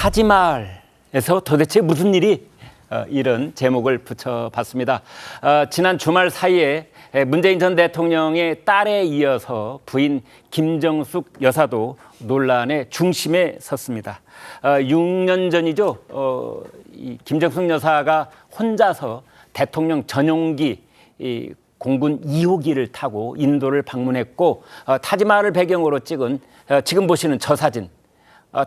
타지마할에서 도대체 무슨 일이 이런 제목을 붙여봤습니다. 지난 주말 사이에 문재인 전 대통령의 딸에 이어서 부인 김정숙 여사도 논란의 중심에 섰습니다. 6년 전이죠. 이 김정숙 여사가 혼자서 대통령 전용기 공군 2호기를 타고 인도를 방문했고 타지마할을 배경으로 찍은 지금 보시는 저 사진.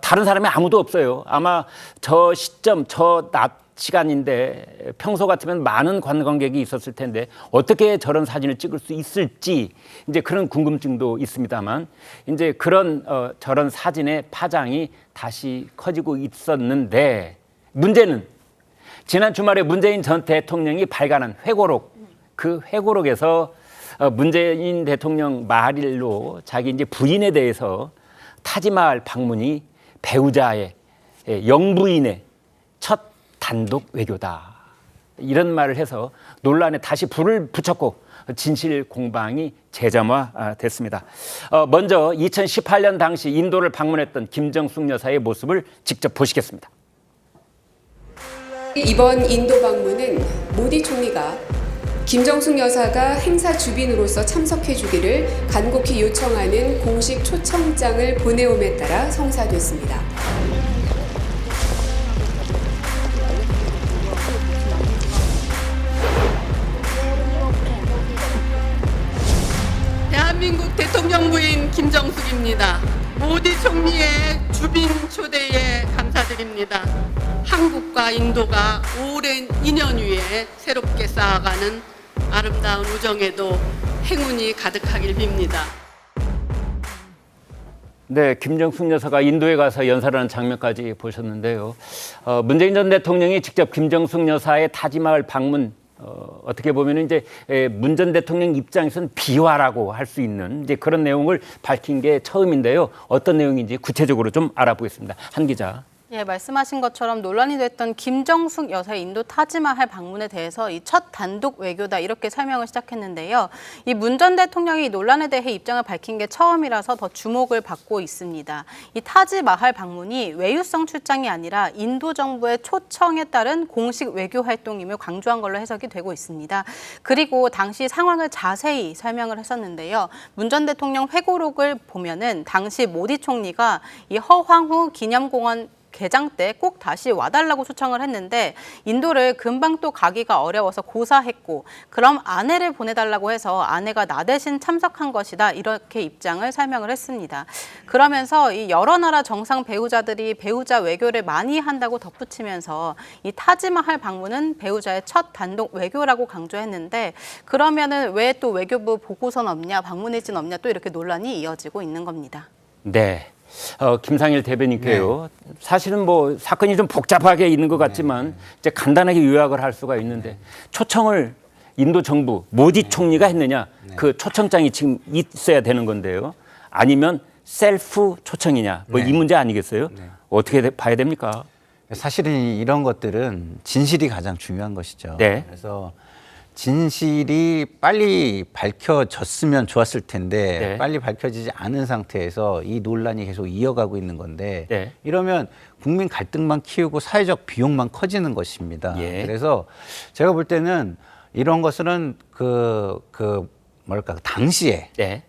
다른 사람이 아무도 없어요. 아마 저 시점, 저 낮 시간인데 평소 같으면 많은 관광객이 있었을 텐데 어떻게 저런 사진을 찍을 수 있을지 이제 그런 궁금증도 있습니다만 이제 그런 저런 사진의 파장이 다시 커지고 있었는데 문제는 지난 주말에 문재인 전 대통령이 발간한 회고록, 그 회고록에서 문재인 대통령 말일로 자기 이제 부인에 대해서 타지마할 방문이 배우자의 영부인의 첫 단독 외교다. 이런 말을 해서 논란에 다시 불을 붙였고 진실 공방이 재점화됐습니다. 먼저 2018년 당시 인도를 방문했던 김정숙 여사의 모습을 직접 보시겠습니다. 이번 인도 방문은 모디 총리가 김정숙 여사가 행사 주빈으로서 참석해주기를 간곡히 요청하는 공식 초청장을 보내옴에 따라 성사됐습니다. 대한민국 대통령 부인 김정숙입니다. 모디 총리의 주빈 초대에 감사드립니다. 한국과 인도가 오랜 인연 위에 새롭게 쌓아가는 아름다운 우정에도 행운이 가득하길 빕니다. 네, 김정숙 여사가 인도에 가서 연설을 하는 장면까지 보셨는데요. 문재인 전 대통령이 직접 김정숙 여사의 타지마할 방문 어떻게 보면 이제 문 전 대통령 입장에서는 비화라고 할 수 있는 이제 그런 내용을 밝힌 게 처음인데요. 어떤 내용인지 구체적으로 좀 알아보겠습니다. 한 기자. 예, 말씀하신 것처럼 논란이 됐던 김정숙 여사의 인도 타지마할 방문에 대해서 이 첫 단독 외교다 이렇게 설명을 시작했는데요. 이 문 전 대통령이 이 논란에 대해 입장을 밝힌 게 처음이라서 더 주목을 받고 있습니다. 이 타지마할 방문이 외유성 출장이 아니라 인도 정부의 초청에 따른 공식 외교 활동임을 강조한 걸로 해석이 되고 있습니다. 그리고 당시 상황을 자세히 설명을 했었는데요. 문 전 대통령 회고록을 보면은 당시 모디 총리가 이 허황후 기념공원 개장 때 꼭 다시 와달라고 초청을 했는데 인도를 금방 또 가기가 어려워서 고사했고 그럼 아내를 보내달라고 해서 아내가 나 대신 참석한 것이다 이렇게 입장을 설명을 했습니다. 그러면서 이 여러 나라 정상 배우자들이 배우자 외교를 많이 한다고 덧붙이면서 이 타지마할 방문은 배우자의 첫 단독 외교라고 강조했는데 그러면은 왜 또 외교부 보고서는 없냐 방문 일지는 없냐 또 이렇게 논란이 이어지고 있는 겁니다. 네. 김상일 대변인께요. 네. 사실은 뭐 사건이 좀 복잡하게 있는 것 같지만 이제 간단하게 요약을 할 수가 있는데 초청을 인도 정부 모디 총리가 했느냐 그 초청장이 지금 있어야 되는 건데요. 아니면 셀프 초청이냐 뭐 이 문제 아니겠어요? 어떻게 봐야 됩니까? 사실은 이런 것들은 진실이 가장 중요한 것이죠. 네. 그래서 진실이 빨리 밝혀졌으면 좋았을 텐데 네. 빨리 밝혀지지 않은 상태에서 이 논란이 계속 이어가고 있는 건데 네. 이러면 국민 갈등만 키우고 사회적 비용만 커지는 것입니다. 예. 그래서 제가 볼 때는 이런 것은 당시에 네.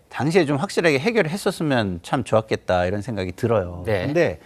좀 확실하게 해결을 했었으면 참 좋았겠다 이런 생각이 들어요. 네. 근데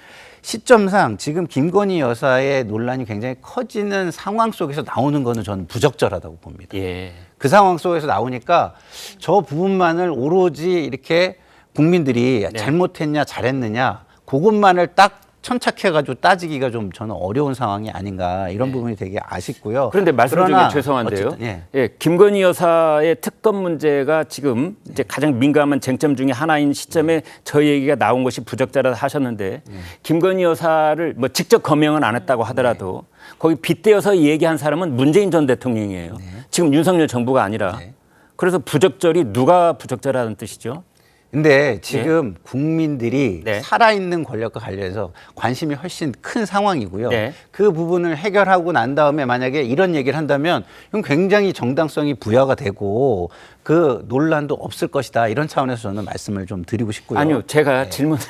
시점상 지금 김건희 여사의 논란이 굉장히 커지는 상황 속에서 나오는 거는 저는 부적절하다고 봅니다. 예. 그 상황 속에서 나오니까 저 부분만을 오로지 이렇게 국민들이 잘못했냐 잘했느냐 그것만을 딱 천착해가지고 따지기가 좀 저는 어려운 상황이 아닌가 이런 부분이 되게 아쉽고요. 그런데 말씀 중에 죄송한데요. 어쨌든, 예, 김건희 여사의 특검 문제가 지금 이제 가장 민감한 쟁점 중에 하나인 시점에 저희 얘기가 나온 것이 부적절하다 하셨는데 김건희 여사를 뭐 직접 거명은 안 했다고 하더라도 거기 빗대어서 얘기한 사람은 문재인 전 대통령이에요. 지금 윤석열 정부가 아니라. 그래서 부적절이 누가 부적절하다는 뜻이죠? 근데 지금 국민들이 네. 살아있는 권력과 관련해서 관심이 훨씬 큰 상황이고요. 네. 그 부분을 해결하고 난 다음에 만약에 이런 얘기를 한다면 이건 굉장히 정당성이 부여가 되고 그 논란도 없을 것이다. 이런 차원에서 저는 말씀을 좀 드리고 싶고요. 아니요, 제가 질문을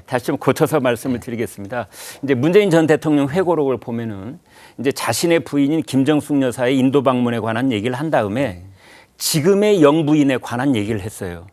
다시 좀 고쳐서 말씀을 드리겠습니다. 이제 문재인 전 대통령 회고록을 보면은 이제 자신의 부인인 김정숙 여사의 인도 방문에 관한 얘기를 한 다음에 지금의 영부인에 관한 얘기를 했어요.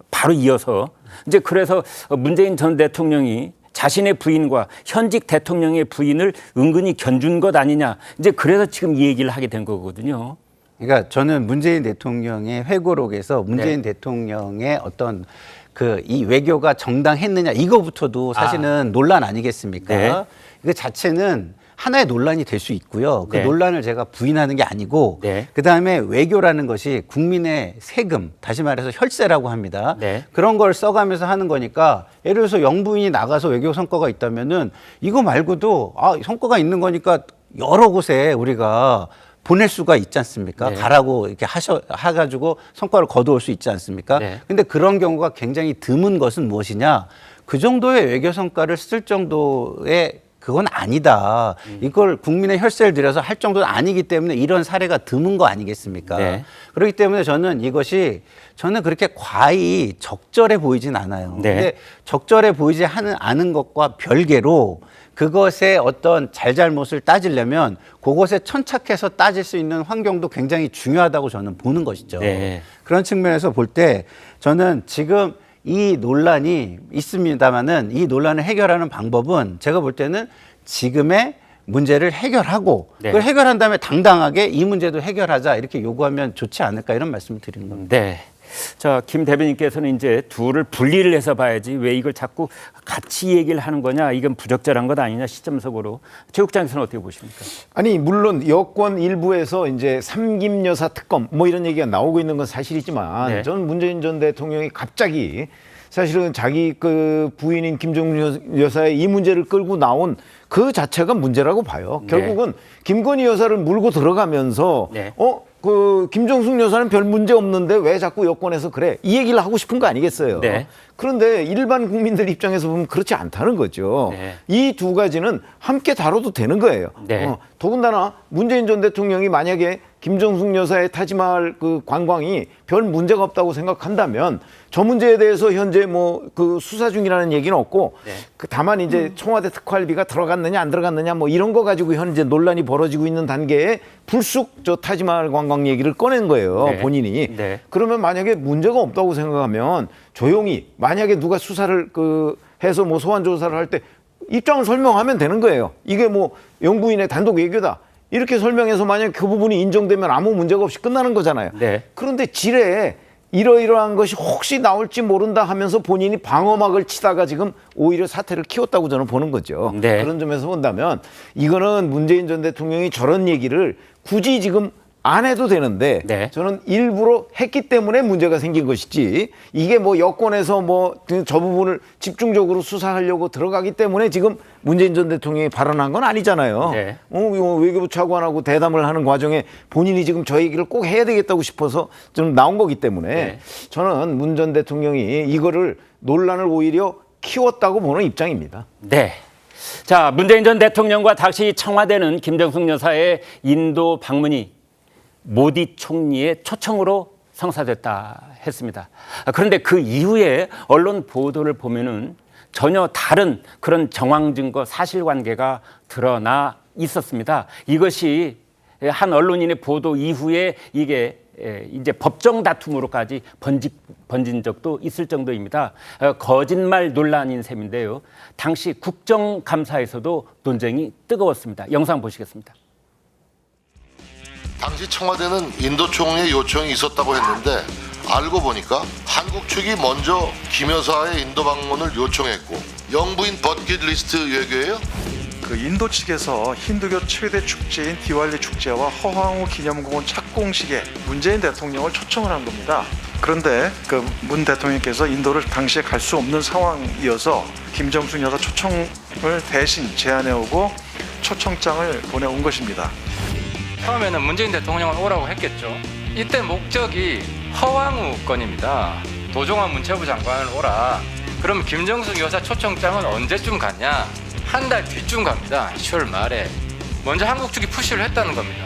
바로 이어서 이제 그래서 문재인 전 대통령이 자신의 부인과 현직 대통령의 부인을 은근히 견준 것 아니냐. 이제 그래서 지금 이 얘기를 하게 된 거거든요. 그러니까 저는 문재인 대통령의 회고록에서 문재인 대통령의 어떤 그 이 외교가 정당했느냐 이거부터도 사실은 논란 아니겠습니까? 네. 그 자체는 하나의 논란이 될 수 있고요. 그 네. 논란을 제가 부인하는 게 아니고 네. 그다음에 외교라는 것이 국민의 세금, 다시 말해서 혈세라고 합니다. 네. 그런 걸 써가면서 하는 거니까 예를 들어서 영부인이 나가서 외교 성과가 있다면은 이거 말고도 성과가 있는 거니까 여러 곳에 우리가 보낼 수가 있지 않습니까? 네. 가라고 이렇게 해가지고 성과를 거두올 수 있지 않습니까? 네. 근데 그런 경우가 굉장히 드문 것은 무엇이냐? 그 정도의 외교 성과를 쓸 정도의 그건 아니다. 이걸 국민의 혈세를 들여서 할 정도는 아니기 때문에 이런 사례가 드문 거 아니겠습니까? 네. 그렇기 때문에 저는 이것이 저는 그렇게 과히 적절해 보이진 않아요. 네. 근데 적절해 보이지 않은 것과 별개로 그것의 어떤 잘잘못을 따지려면 그것에 천착해서 따질 수 있는 환경도 굉장히 중요하다고 저는 보는 것이죠. 네. 그런 측면에서 볼 때 저는 지금 이 논란이 있습니다만은 이 논란을 해결하는 방법은 제가 볼 때는 지금의 문제를 해결하고 네. 그걸 해결한 다음에 당당하게 이 문제도 해결하자 이렇게 요구하면 좋지 않을까 이런 말씀을 드리는 겁니다. 네. 자, 김 대변인께서는 이제 둘을 분리를 해서 봐야지 왜 이걸 자꾸 같이 얘기를 하는 거냐, 이건 부적절한 것 아니냐 시점적으로 최 국장께서는 어떻게 보십니까? 아니 물론 여권 일부에서 이제 삼김 여사 특검 뭐 이런 얘기가 나오고 있는 건 사실이지만 네. 저는 문재인 전 대통령이 갑자기 사실은 자기 그 부인인 김정숙 여사의 이 문제를 끌고 나온 그 자체가 문제라고 봐요. 네. 결국은 김건희 여사를 물고 들어가면서 네. 그 김정숙 여사는 별 문제 없는데 왜 자꾸 여권에서 그래? 이 얘기를 하고 싶은 거 아니겠어요? 네. 그런데 일반 국민들 입장에서 보면 그렇지 않다는 거죠. 네. 이 두 가지는 함께 다뤄도 되는 거예요. 네. 더군다나 문재인 전 대통령이 만약에 김정숙 여사의 타지마할 그 관광이 별 문제가 없다고 생각한다면 저 문제에 대해서 현재 뭐 그 수사 중이라는 얘기는 없고 네. 그 다만 이제 청와대 특활비가 들어갔느냐 안 들어갔느냐 뭐 이런 거 가지고 현재 논란이 벌어지고 있는 단계에 불쑥 저 타지마할 관광 얘기를 꺼낸 거예요. 네. 본인이. 네. 그러면 만약에 문제가 없다고 생각하면 조용히 만약에 누가 수사를 해서 뭐 소환 조사를 할 때 입장을 설명하면 되는 거예요. 이게 뭐 영부인의 단독 외교다. 이렇게 설명해서 만약 그 부분이 인정되면 아무 문제가 없이 끝나는 거잖아요. 네. 그런데 지레 이러이러한 것이 혹시 나올지 모른다 하면서 본인이 방어막을 치다가 지금 오히려 사태를 키웠다고 저는 보는 거죠. 네. 그런 점에서 본다면 이거는 문재인 전 대통령이 저런 얘기를 굳이 지금 안 해도 되는데 네. 저는 일부러 했기 때문에 문제가 생긴 것이지 이게 뭐 여권에서 뭐 저 부분을 집중적으로 수사하려고 들어가기 때문에 지금 문재인 전 대통령이 발언한 건 아니잖아요. 네. 이거 외교부 차관하고 대담을 하는 과정에 본인이 지금 저 얘기를 꼭 해야 되겠다고 싶어서 좀 나온 거기 때문에 네. 저는 문 전 대통령이 이거를 논란을 오히려 키웠다고 보는 입장입니다. 네. 자, 문재인 전 대통령과 다시 청와대는 김정숙 여사의 인도 방문이 모디 총리의 초청으로 성사됐다 했습니다. 그런데 그 이후에 언론 보도를 보면은 전혀 다른 그런 정황 증거 사실관계가 드러나 있었습니다. 이것이 한 언론인의 보도 이후에 이게 이제 법정 다툼으로까지 번진 적도 있을 정도입니다. 거짓말 논란인 셈인데요. 당시 국정감사에서도 논쟁이 뜨거웠습니다. 영상 보시겠습니다. 당시 청와대는 인도 총리의 요청이 있었다고 했는데 알고 보니까 한국 측이 먼저 김 여사의 인도 방문을 요청했고 영부인 버킷리스트 외교예요? 그 인도 측에서 힌두교 최대 축제인 디왈리 축제와 허황우 기념공원 착공식에 문재인 대통령을 초청을 한 겁니다. 그런데 그 문 대통령께서 인도를 당시에 갈 수 없는 상황이어서 김정숙 여사 초청을 대신 제안해 오고 초청장을 보내온 것입니다. 처음에는 문재인 대통령을 오라고 했겠죠. 이때 목적이 허황우 건입니다. 도종환 문체부 장관을 오라. 그럼 김정숙 여사 초청장은 언제쯤 갔냐? 한 달 뒤쯤 갑니다. 10월 말에. 먼저 한국 측이 푸시를 했다는 겁니다.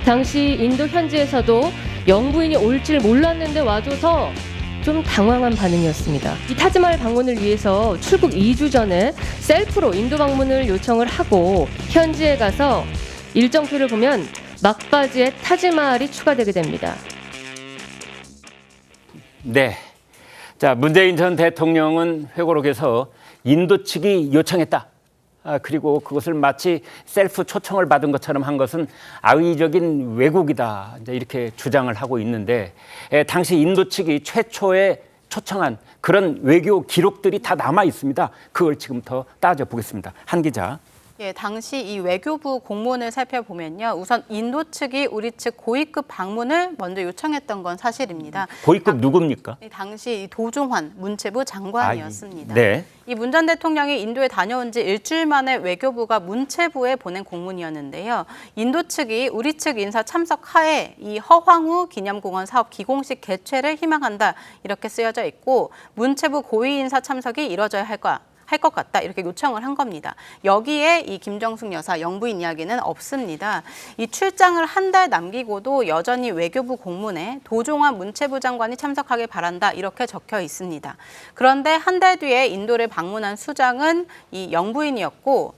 당시 인도 현지에서도 영부인이 올 줄 몰랐는데 와줘서 좀 당황한 반응이었습니다. 이 타지마할 방문을 위해서 출국 2주 전에 셀프로 인도 방문을 요청을 하고 현지에 가서 일정표를 보면 막바지에 타지마할이 추가되게 됩니다. 네. 자, 문재인 전 대통령은 회고록에서 인도 측이 요청했다. 그리고 그것을 마치 셀프 초청을 받은 것처럼 한 것은 악의적인 왜곡이다. 이제 이렇게 주장을 하고 있는데 당시 인도 측이 최초에 초청한 그런 외교 기록들이 다 남아 있습니다. 그걸 지금부터 따져보겠습니다. 한 기자. 예, 당시 이 외교부 공문을 살펴보면요. 우선 인도 측이 우리 측 고위급 방문을 먼저 요청했던 건 사실입니다. 고위급 누굽니까? 당시 도종환 문체부 장관이었습니다. 네. 이 문 전 대통령이 인도에 다녀온 지 일주일 만에 외교부가 문체부에 보낸 공문이었는데요. 인도 측이 우리 측 인사 참석 하에 이 허황우 기념공원 사업 기공식 개최를 희망한다 이렇게 쓰여져 있고 문체부 고위 인사 참석이 이뤄져야 할 것 같다 이렇게 요청을 한 겁니다. 여기에 이 김정숙 여사 영부인 이야기는 없습니다. 이 출장을 한 달 남기고도 여전히 외교부 공문에 도종환 문체부 장관이 참석하길 바란다 이렇게 적혀 있습니다. 그런데 한 달 뒤에 인도를 방문한 수장은 이 영부인이었고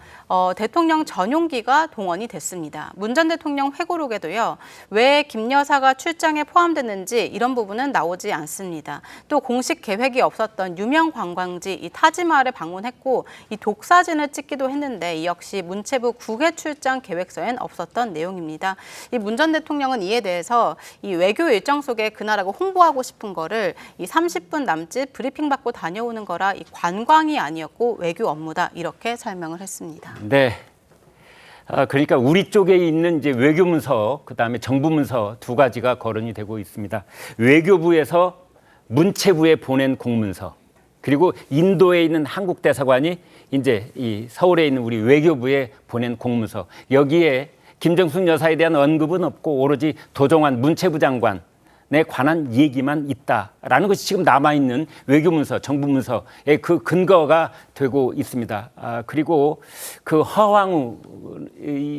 대통령 전용기가 동원이 됐습니다. 문 전 대통령 회고록에도요. 왜 김 여사가 출장에 포함됐는지 이런 부분은 나오지 않습니다. 또 공식 계획이 없었던 유명 관광지 이 타지마할을 방문했고 이 독사진을 찍기도 했는데 이 역시 문체부 국외 출장 계획서엔 없었던 내용입니다. 이 문 전 대통령은 이에 대해서 이 외교 일정 속에 그 나라가 홍보하고 싶은 거를 이 30분 남짓 브리핑 받고 다녀오는 거라 이 관광이 아니었고 외교 업무다 이렇게 설명을 했습니다. 네. 그러니까 우리 쪽에 있는 이제 외교문서, 그다음에 정부문서 두 가지가 거론이 되고 있습니다. 외교부에서 문체부에 보낸 공문서, 그리고 인도에 있는 한국 대사관이 이제 이 서울에 있는 우리 외교부에 보낸 공문서. 여기에 김정숙 여사에 대한 언급은 없고 오로지 도종환 문체부 장관 에 관한 얘기만 있다라는 것이 지금 남아있는 외교문서, 정부문서의 그 근거가 되고 있습니다. 그리고 그 허황우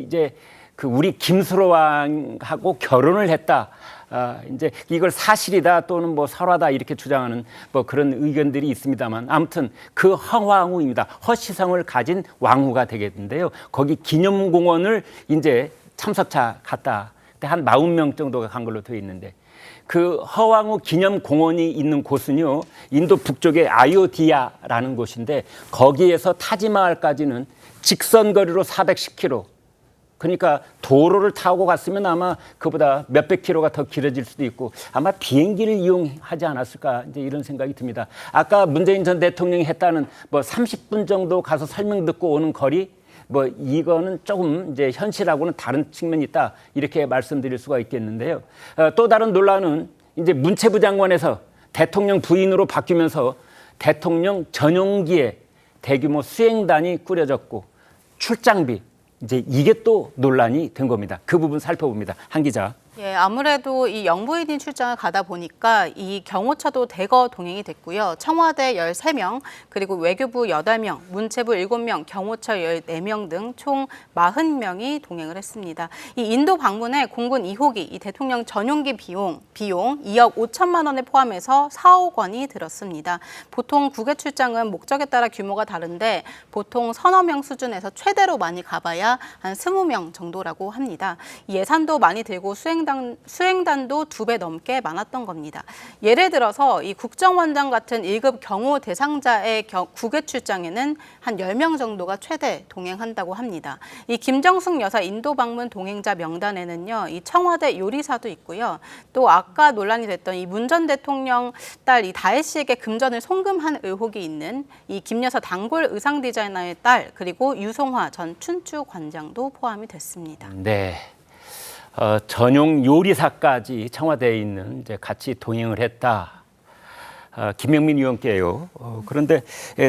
이제 그 우리 김수로 왕하고 결혼을 했다. 이제 이걸 사실이다 또는 뭐 설화다 이렇게 주장하는 뭐 그런 의견들이 있습니다만 아무튼 그 허황우입니다. 허시성을 가진 왕후가 되겠는데요. 거기 기념공원을 이제 참석차 갔다. 한 40명 정도가 간 걸로 되어 있는데 그 허황우 기념공원이 있는 곳은요. 인도 북쪽의 아요디아라는 곳인데 거기에서 타지마할까지는 직선거리로 410km. 그러니까 도로를 타고 갔으면 아마 그보다 몇백 킬로가 더 길어질 수도 있고 아마 비행기를 이용하지 않았을까 이제 이런 생각이 듭니다. 아까 문재인 전 대통령이 했다는 뭐 30분 정도 가서 설명 듣고 오는 거리 뭐 이거는 조금 이제 현실하고는 다른 측면이 있다 이렇게 말씀드릴 수가 있겠는데요. 또 다른 논란은 이제 문체부 장관에서 대통령 부인으로 바뀌면서 대통령 전용기에 대규모 수행단이 꾸려졌고 출장비 이제 이게 또 논란이 된 겁니다. 그 부분 살펴봅니다. 한 기자. 예, 아무래도 이 영부인이 출장을 가다 보니까 이 경호처도 대거 동행이 됐고요. 청와대 13명, 그리고 외교부 8명, 문체부 7명, 경호처 14명 등 총 40명이 동행을 했습니다. 이 인도 방문에 공군 2호기, 이 대통령 전용기 비용 2억 5천만 원을 포함해서 4억 원이 들었습니다. 보통 국외 출장은 목적에 따라 규모가 다른데 보통 서너 명 수준에서 최대로 많이 가봐야 한 20명 정도라고 합니다. 예산도 많이 들고 수행단도 2배 넘게 많았던 겁니다. 예를 들어서 이 국정원장 같은 1급 경호 대상자의 국외 출장에는 한 10명 정도가 최대 동행한다고 합니다. 이 김정숙 여사 인도 방문 동행자 명단에는요, 이 청와대 요리사도 있고요. 또 아까 논란이 됐던 이 문 전 대통령 딸 이 다혜 씨에게 금전을 송금한 의혹이 있는 이 김 여사 단골 의상 디자이너의 딸 그리고 유송화 전 춘추 관장도 포함이 됐습니다. 네. 전용 요리사까지 청와대에 있는 이제 같이 동행을 했다. 김영민 의원께요. 그런데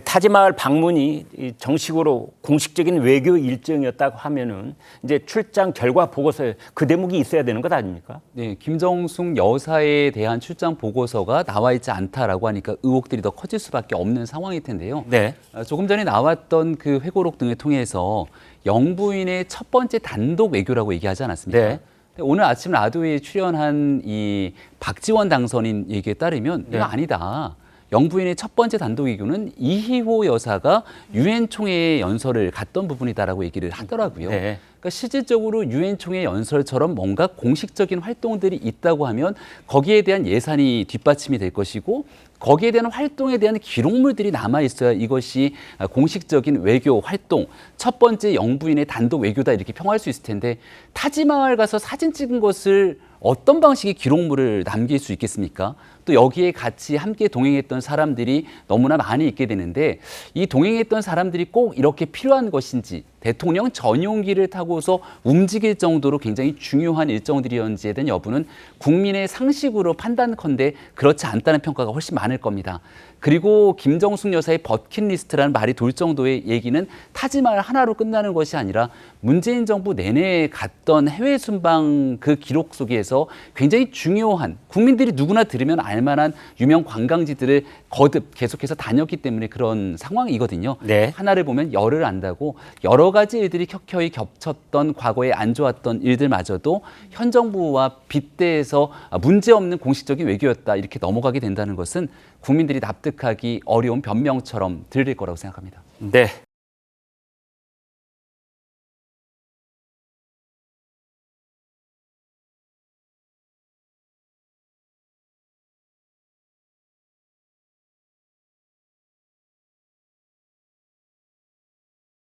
타지마을 방문이 정식으로 공식적인 외교 일정이었다고 하면은 이제 출장 결과 보고서에 그 대목이 있어야 되는 것 아닙니까? 네, 김정숙 여사에 대한 출장 보고서가 나와 있지 않다라고 하니까 의혹들이 더 커질 수밖에 없는 상황일 텐데요. 네. 조금 전에 나왔던 그 회고록 등을 통해서 영부인의 첫 번째 단독 외교라고 얘기하지 않았습니까? 네. 오늘 아침 라디오에 출연한 이 박지원 당선인 얘기에 따르면 네. 이거 아니다. 영부인의 첫 번째 단독 외교는 이희호 여사가 유엔 총회 연설을 갔던 부분이다라고 얘기를 하더라고요. 네. 그러니까 실질적으로 유엔 총회 연설처럼 뭔가 공식적인 활동들이 있다고 하면 거기에 대한 예산이 뒷받침이 될 것이고 거기에 대한 활동에 대한 기록물들이 남아 있어야 이것이 공식적인 외교 활동 첫 번째 영부인의 단독 외교다 이렇게 평할 수 있을 텐데 타지마을 가서 사진 찍은 것을 어떤 방식의 기록물을 남길 수 있겠습니까? 또 여기에 같이 함께 동행했던 사람들이 너무나 많이 있게 되는데 이 동행했던 사람들이 꼭 이렇게 필요한 것인지 대통령 전용기를 타고서 움직일 정도로 굉장히 중요한 일정들이었는지에 대한 여부는 국민의 상식으로 판단컨대 그렇지 않다는 평가가 훨씬 많을 겁니다. 그리고 김정숙 여사의 버킷리스트라는 말이 돌 정도의 얘기는 타지마을 하나로 끝나는 것이 아니라 문재인 정부 내내 갔던 해외 순방 그 기록 속에서 굉장히 중요한 국민들이 누구나 들으면 알만한 유명 관광지들을 거듭 계속해서 다녔기 때문에 그런 상황이거든요. 네. 하나를 보면 열을 안다고 여러 가지 일들이 켜켜이 겹쳤던 과거에 안 좋았던 일들마저도 현 정부와 빗대에서 문제없는 공식적인 외교였다 이렇게 넘어가게 된다는 것은 국민들이 납득하기 어려운 변명처럼 들릴 거라고 생각합니다. 네.